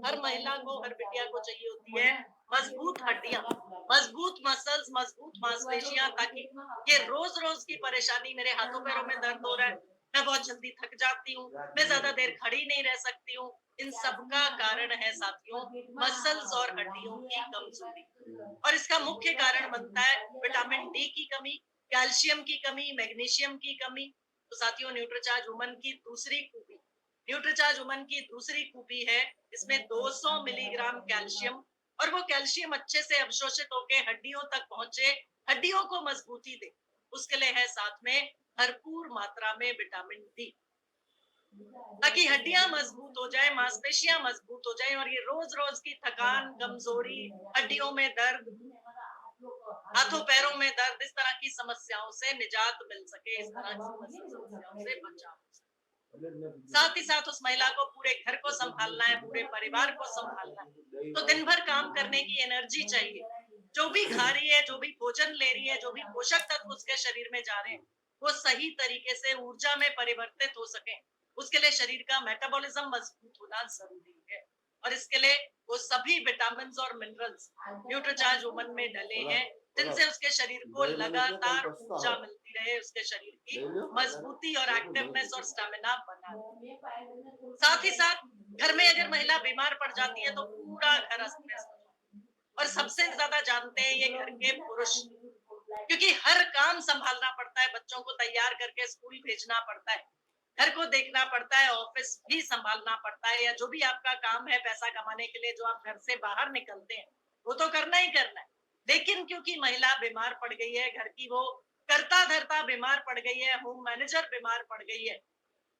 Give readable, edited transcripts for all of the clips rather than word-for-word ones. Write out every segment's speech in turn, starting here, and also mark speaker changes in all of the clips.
Speaker 1: हर महिला को, हर बिटिया को चाहिए होती है मजबूत हड्डियां, मजबूत मसल्स, मजबूत मांसपेशियां, ताकि ये रोज रोज की परेशानी, मेरे हाथों पैरों में दर्द हो रहा है, मैं बहुत जल्दी थक जाती हूँ, मैं ज्यादा देर खड़ी नहीं रह सकती हूँ, इन सब का कारण है साथियों मसल्स और हड्डियों की कमजोरी। और इसका मुख्य कारण बनता है विटामिन डी की कमी, कैल्शियम की कमी, मैग्नीशियम की कमी। तो साथियों न्यूट्रीचार्ज वुमन की दूसरी खूबी, न्यूट्रीचार्ज वुमन की दूसरी खूबी है इसमें 200 मिलीग्राम कैल्शियम, और वो कैल्शियम अच्छे से अवशोषित होकर हड्डियों तक पहुंचे, हड्डियों को मजबूती दे, उसके लिए है साथ में भरपूर मात्रा में विटामिन डी, ताकि हड्डियां मजबूत हो जाए, मांसपेशियां मजबूत हो जाए, और ये रोज रोज की थकान, कमजोरी, हड्डियों में दर्द, हाथों पैरों में दर्द, इस तरह की समस्याओं से निजात मिल सके, इस तरह की समस्याओं से बचाव हो सके। साथ ही साथ उस महिला को पूरे घर को संभालना है, पूरे परिवार को संभालना है, तो दिन भर काम करने की एनर्जी चाहिए। जो भी खा रही है, जो भी भोजन ले रही है, जो भी पोषक तत्व उसके शरीर में जा रहे हैं, वो सही तरीके से ऊर्जा में परिवर्तित हो सके, उसके लिए शरीर का मेटाबॉलिज्म मजबूत होना जरूरी है। और इसके लिए वो सभी विटामिन और मिनरल्स न्यूट्रीचार्ज वुमन में डले हैं, जिनसे उसके शरीर को लगातार ऊर्जा मिलती रहे, उसके शरीर की मजबूती और एक्टिवनेस और स्टेमिना बना रहे। साथ ही साथ घर में अगर महिला बीमार पड़ जाती है तो पूरा घर अस्त व्यस्त हो जाता है, और सबसे ज्यादा जानते हैं ये घर के पुरुष, क्योंकि हर काम संभालना पड़ता है, बच्चों को तैयार करके स्कूल भेजना पड़ता है, घर को देखना पड़ता है, ऑफिस भी संभालना पड़ता है, या जो भी आपका काम है पैसा कमाने के लिए जो आप घर से बाहर निकलते हैं, वो तो करना ही करना है। लेकिन क्योंकि महिला बीमार पड़ गई है, घर की वो करता धरता बीमार पड़ गई है, होम मैनेजर बीमार पड़ गई है,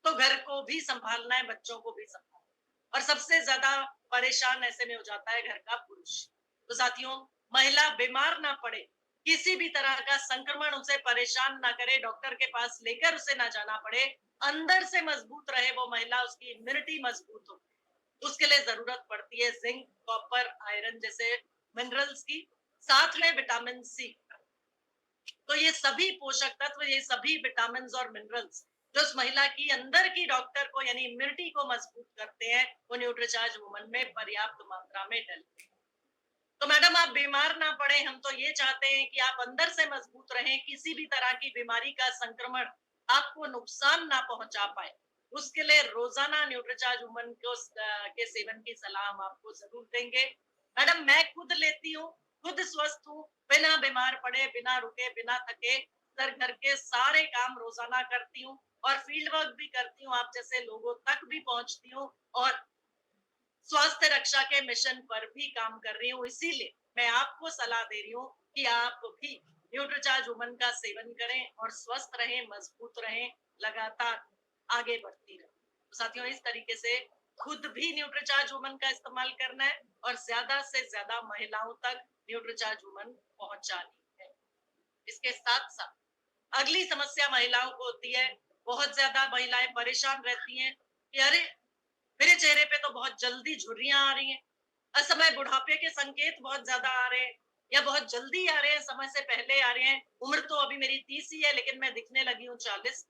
Speaker 1: तो घर को भी संभालना है, बच्चों को भी संभालना है, और सबसे ज्यादा परेशान ऐसे में हो जाता है घर का पुरुष। तो साथियों महिला बीमार ना पड़े, किसी भी तरह का संक्रमण उसे परेशान ना करे, डॉक्टर के पास लेकर उसे ना जाना पड़े, अंदर से मजबूत रहे वो महिला, उसकी इम्यूनिटी मजबूत हो, उसके लिए जरूरत पड़ती है जिंक, कॉपर, आयरन जैसे मिनरल्स की, साथ में विटामिन सी। तो ये सभी पोषक तत्व, ये सभी विटामिन और मिनरल्स जो उस महिला की अंदर की डॉक्टर को यानी इम्यूनिटी को मजबूत करते हैं, वो न्यूट्रीचार्ज वुमन में पर्याप्त मात्रा में डलते हैं। तो मैडम आप बीमार ना पड़े, हम तो ये चाहते हैं कि आप अंदर से मजबूत रहें, किसी भी तरह की बीमारी का संक्रमण आपको नुकसान ना पहुंचा पाए, उसके लिए रोजाना न्यूट्रीचार्ज वुमन को के सेवन की सलाह हम आपको जरूर देंगे। मैडम मैं खुद लेती हूँ, खुद स्वस्थ हूँ, बिना बीमार पड़े, बिना रुके, बिना थके, सर घर के सारे काम रोजाना करती हूँ, और फील्ड वर्क भी करती हूँ, आप जैसे लोगों तक भी पहुंचती हूँ, और स्वास्थ्य रक्षा के मिशन पर भी काम कर रही हूँ। इसीलिए मैं आपको सलाह दे रही हूँ कि आप भी न्यूट्रीचार्ज वुमन का सेवन करें और स्वस्थ रहें, मजबूत रहें, लगातार आगे बढ़ती रहें। तो साथियों इस तरीके से खुद भी न्यूट्रीचार्ज वुमन का इस्तेमाल करना है, और ज्यादा से ज्यादा महिलाओं तक न्यूट्रीचार्ज वुमन पहुंचानी है। इसके साथ साथ अगली समस्या महिलाओं को होती है, बहुत ज्यादा महिलाएं परेशान रहती हैं कि अरे मेरे चेहरे पे तो बहुत जल्दी झुर्रियां आ रही हैं, असमय बुढ़ापे के संकेत बहुत ज्यादा आ रहे हैं, या बहुत जल्दी आ रहे हैं, समय से पहले आ रहे हैं, उम्र तो अभी मेरी 30 ही है लेकिन मैं दिखने लगी हूँ 40।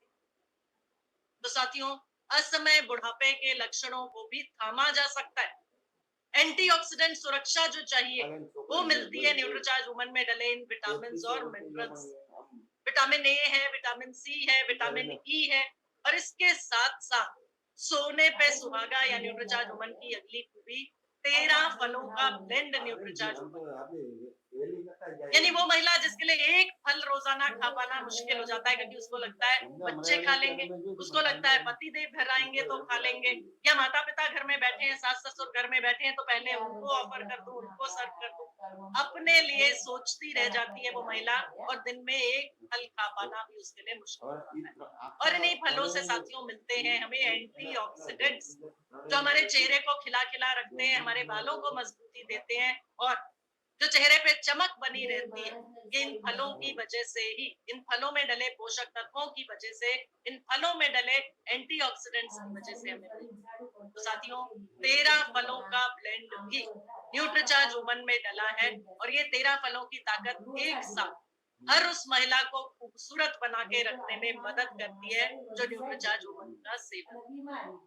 Speaker 1: तो साथियों असमय बुढ़ापे के लक्षणों को भी थामा जा सकता है। एंटीऑक्सीडेंट सुरक्षा जो चाहिए वो मिलती है न्यूट्रीचार्ज वुमन में डले इन विटामिन और मिनरल्स। विटामिन ए है, विटामिन सी है, विटामिन ई है, और इसके साथ साथ सोने पे सुहागा या न्यूट्रीचार्ज वुमन की अगली खूबी 13 फलों का ब्लेंड न्यूट्रीचार्ज वुमन, यानी वो महिला जिसके लिए एक फल रोजाना खा पाना मुश्किल हो जाता है, क्योंकि उसको लगता है बच्चे खा लेंगे, उसको लगता है पति देव घर आएंगे तो खा लेंगे, या माता पिता घर में बैठे हैं, सास ससुर घर में बैठे हैं तो पहले उनको ऑफर कर दूं, उनको सर्व कर दूं, अपने लिए सोचती रह जाती है वो महिला, और दिन में एक फल खा पाना भी उसके लिए मुश्किल होता है। और इन्हीं फलों से साथियों मिलते हैं हमें एंटीऑक्सीडेंट्स, जो हमारे चेहरे को खिला खिला रखते हैं, हमारे बालों को मजबूती देते हैं, और जो चेहरे पे चमक बनी रहती है, ये इन फलों की वजह से ही, इन फलों में डले पोषक तत्वों की वजह से, इन फलों में डले एंटीऑक्सीडेंट्स की वजह से हमें मिलता है। तो साथियों 13 फलों का ब्लेंड भी न्यूट्रीचार्ज वुमन में डला है, और ये 13 फलों की ताकत एक साथ हर उस महिला को खूबसूरत बना के रखने में मदद करती है जो न्यूट्रीचार्ज वुमन का सेवन।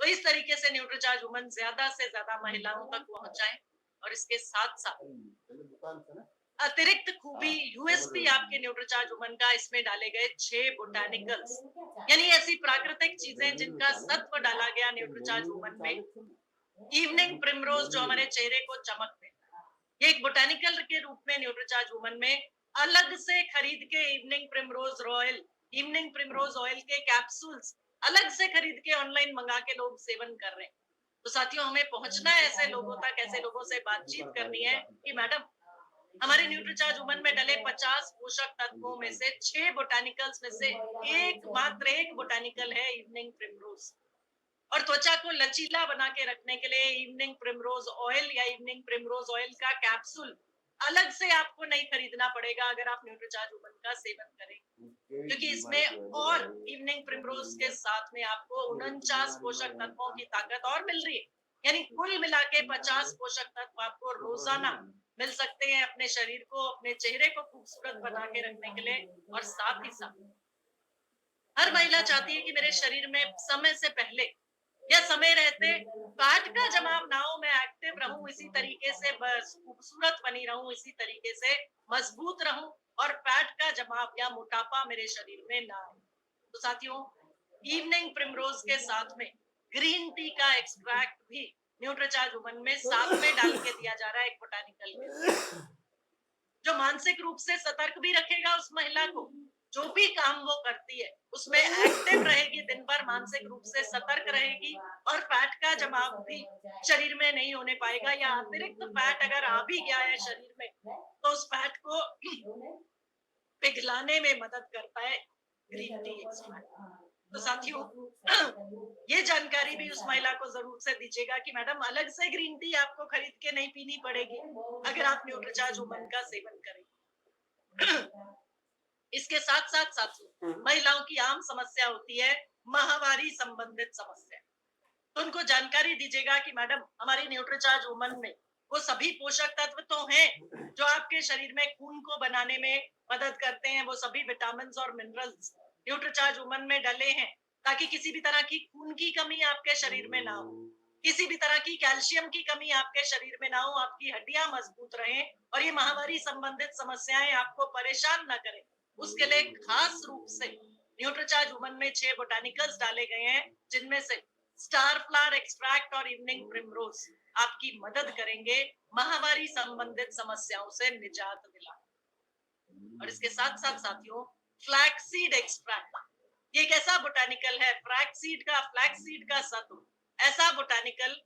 Speaker 1: तो इस तरीके से न्यूट्रीचार्ज वुमन ज्यादा से ज्यादा महिलाओं तक पहुंचाए। और इसके साथ साथ अतिरिक्त खूबी यूएसपी आपके न्यूट्रीचार्ज वुमन का इसमें डाले गए 6 बोटानिकल्स, यानी ऐसी प्राकृतिक चीजें जिनका सत्व डाला गया न्यूट्रीचार्ज वुमन में। इवनिंग प्रिमरोज जो हमारे चेहरे को चमक देता है, ये एक बोटानिकल के रूप में न्यूट्रीचार्ज वुमन में अलग से खरीद के इवनिंग प्रिमरोज ऑयल के कैप्सूल्स अलग से खरीद के ऑनलाइन मंगा के लोग सेवन कर रहे हैं। तो साथियों, हमें पहुंचना है ऐसे लोगों तक, ऐसे लोगों से बातचीत करनी है कि मैडम, हमारे न्यूट्रीचार्ज वुमन में डले 50 पोषक तत्वों में से 6 बोटानिकल्स में से एक बोटानिकल है इवनिंग प्रिमरोज। और त्वचा को लचीला बना के रखने के लिए इवनिंग प्रिमरोज ऑयल या इवनिंग प्रिमरोज ऑयल का कैप्सूल अलग से आपको नहीं खरीदना पड़ेगा अगर आप न्यूट्रीचार्ज वुमन का सेवन करें, क्योंकि इसमें और इवनिंग प्रिमरोज के साथ में आपको 49 पोषक तत्वों की ताकत और मिल रही है। यानी कुल मिला के 50 पोषक तत्व आपको रोजाना मिल सकते हैं अपने शरीर को, अपने चेहरे को खूबसूरत बना के रखने के लिए। और साथ ही साथ हर महिला चाहती है कि मेरे शरीर में समय से पहले या समय रहते फैट का जमाव ना हो, मैं एक्टिव रहूं, इसी तरीके से बस खूबसूरत बनी रहूं, इसी तरीके से मजबूत रहूं, और फैट का जमाव या मोटापा मेरे शरीर में ना आए। तो साथियों, इवनिंग प्रिमरोज के साथ में ग्रीन टी का एक्सट्रैक्ट भी न्यूट्रीचार्ज वुमन में साथ में डाल के दिया जा रहा है, एक बोटानिकल के, जो मानसिक रूप से सतर्क भी रखेगा उस महिला को, जो भी काम वो करती है उसमें एक्टिव रहेगी, दिन भर मानसिक रूप से सतर्क रहेगी, और फैट का जमाव भी शरीर में नहीं होने पाएगा, या अतिरिक्त फैट अगर आ भी गया है शरीर में तो उस फैट को पिघलाने में मदद करता है ग्रीन टी एक्सट्रैक्ट। तो साथियों, ये जानकारी भी उस महिला को जरूर से दीजिएगा कि मैडम, अलग से ग्रीन टी आपको खरीद के नहीं पीनी पड़ेगी अगर आप न्यूट्रीचार्ज वुमन का सेवन करें। इसके साथ साथ साथियों, महिलाओं की आम समस्या होती है माहवारी संबंधित समस्या। तो उनको जानकारी दीजिएगा कि मैडम, हमारी न्यूट्रीचार्ज वुमन में वो सभी पोषक तत्व तो हैं जो आपके शरीर में खून को बनाने में मदद करते हैं, वो सभी विटामिन और मिनरल्स न्यूट्रीचार्ज वुमन में डले हैं, ताकि किसी भी तरह की खून की कमी आपके शरीर में ना हो, किसी भी तरह की कैल्शियम की कमी आपके शरीर में ना हो, आपकी हड्डियां मजबूत रहें और ये माहवारी संबंधित समस्याएं आपको परेशान ना करें। उसके लिए खास रूप से न्यूट्रीचार्ज वुमन में 6 बोटानिकल्स डाले गए हैं, जिनमें से स्टार फ्लावर एक्सट्रैक्ट और इवनिंग प्रिमरोज आपकी मदद करेंगे माहवारी संबंधित समस्याओं से निजात दिलाने। और इसके साथ साथ साथियों, फ्लैक्सीड एक्सट्रैक्ट, ये एक ऐसा बोटानिकल है, फ्लैक्सीड का सत्व, ऐसा बोटानिकल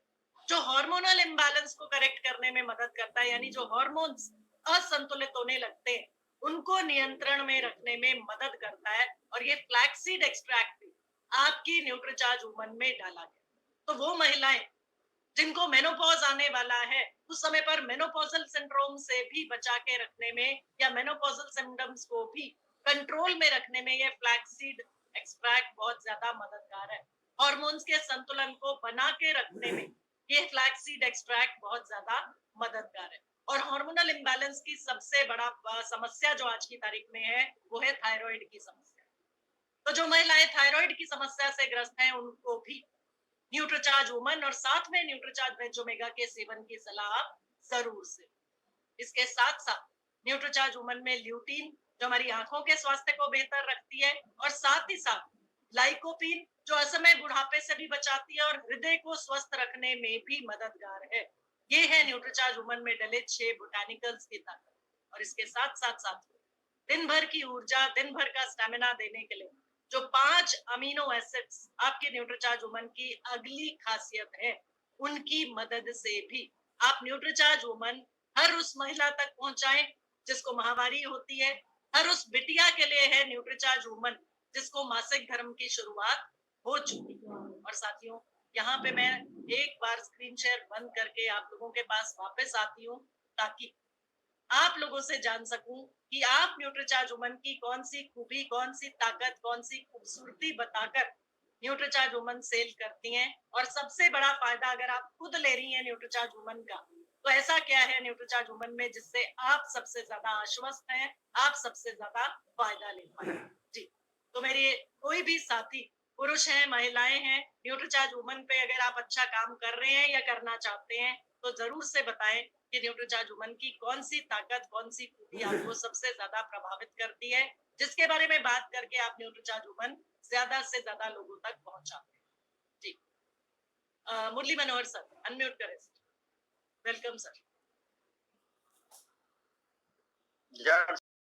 Speaker 1: जो हार्मोनल इम्बैलेंस को करेक्ट करने में मदद करता है, यानी जो हार्मोन्स असंतुलित होने लगते हैं उनको नियंत्रण में रखने में मदद करता है। और ये फ्लैक्सीड एक्सट्रैक्ट भी आपकी न्यूट्रीचार्ज वुमन में डाला गया। तो वो महिलाएं जिनको मेनोपॉज आने वाला है, उस समय पर मेनोपॉजल सिंड्रोम से भी बचा के रखने में, या मेनोपॉजल सिम्टम्स को भी कंट्रोल में रखने में, ये फ्लैक्सीड एक्सट्रैक्ट बहुत ज्यादा मददगार है। हार्मोन्स के संतुलन को बना के रखने में ये फ्लैक्सीड एक्सट्रैक्ट बहुत ज्यादा मददगार है। और हार्मोनल इम्बैलेंस की सबसे बड़ा समस्या जो आज की तारीख में है, वो है थायराइड की समस्या। तो जो महिलाएं थायराइड की समस्या से ग्रस्त हैं, उनको भी न्यूट्रीचार्ज वुमन और साथ में न्यूट्रीचार्ज वेज ओमेगा के सेवन की सलाह आप जरूर से। इसके साथ साथ न्यूट्रीचार्ज वुमन में ल्यूटीन जो हमारी आंखों के स्वास्थ्य को बेहतर रखती है, और साथ ही साथ लाइकोपीन जो असमय बुढ़ापे से भी बचाती है और हृदय को स्वस्थ रखने में भी मददगार है। ये है न्यूट्रीचार्ज वुमन में डले 6 बोटानिकल्स की ताकत। और इसके साथ साथ साथियों, दिन भर की ऊर्जा, दिन भर का स्टेमिना देने के लिए जो 5 अमीनो एसिड्स आपके न्यूट्रीचार्ज वुमन की अगली खासियत है, उनकी मदद से भी आप न्यूट्रीचार्ज वुमन हर उस महिला तक पहुंचाएं जिसको माहवारी होती है, हर उस बिटिया के लिए है न्यूट्रीचार्ज वुमन जिसको मासिक धर्म की शुरुआत हो चुकी है। और साथियों, यहाँ पे मैं एक बार स्क्रीन शेयर बंद करके आप लोगों के पास वापस आती हूँ, ताकि आप लोगों से जान सकूं कि आप न्यूट्रीचार्ज वुमन की कौन सी खूबी, कौन सी ताकत, कौन सी खूबसूरती बताकर न्यूट्रीचार्ज वुमन सेल करती हैं। और सबसे बड़ा फायदा अगर आप खुद ले रही हैं न्यूट्रीचार्ज वुमन का, तो ऐसा क्या है न्यूट्रीचार्ज वुमन में जिससे आप सबसे ज्यादा आश्वस्त हैं, आप सबसे ज्यादा फायदा ले पाए। जी, तो मेरे कोई भी साथी, पुरुष हैं, महिलाएं हैं, न्यूट्रीचार्ज वुमन पे अगर आप अच्छा काम कर रहे हैं या करना चाहते हैं तो जरूर से बताएं कि न्यूट्रीचार्ज वुमन की कौन सी ताकत, कौन सी खूबी आपको सबसे ज्यादा प्रभावित करती है, जिसके बारे में बात करके आप न्यूट्रीचार्ज वुमन ज्यादा से ज्यादा लोगों तक पहुंचाते हैं। जी, मुरली मनोहर सर अनम्यूट करें। Welcome sir.
Speaker 2: जय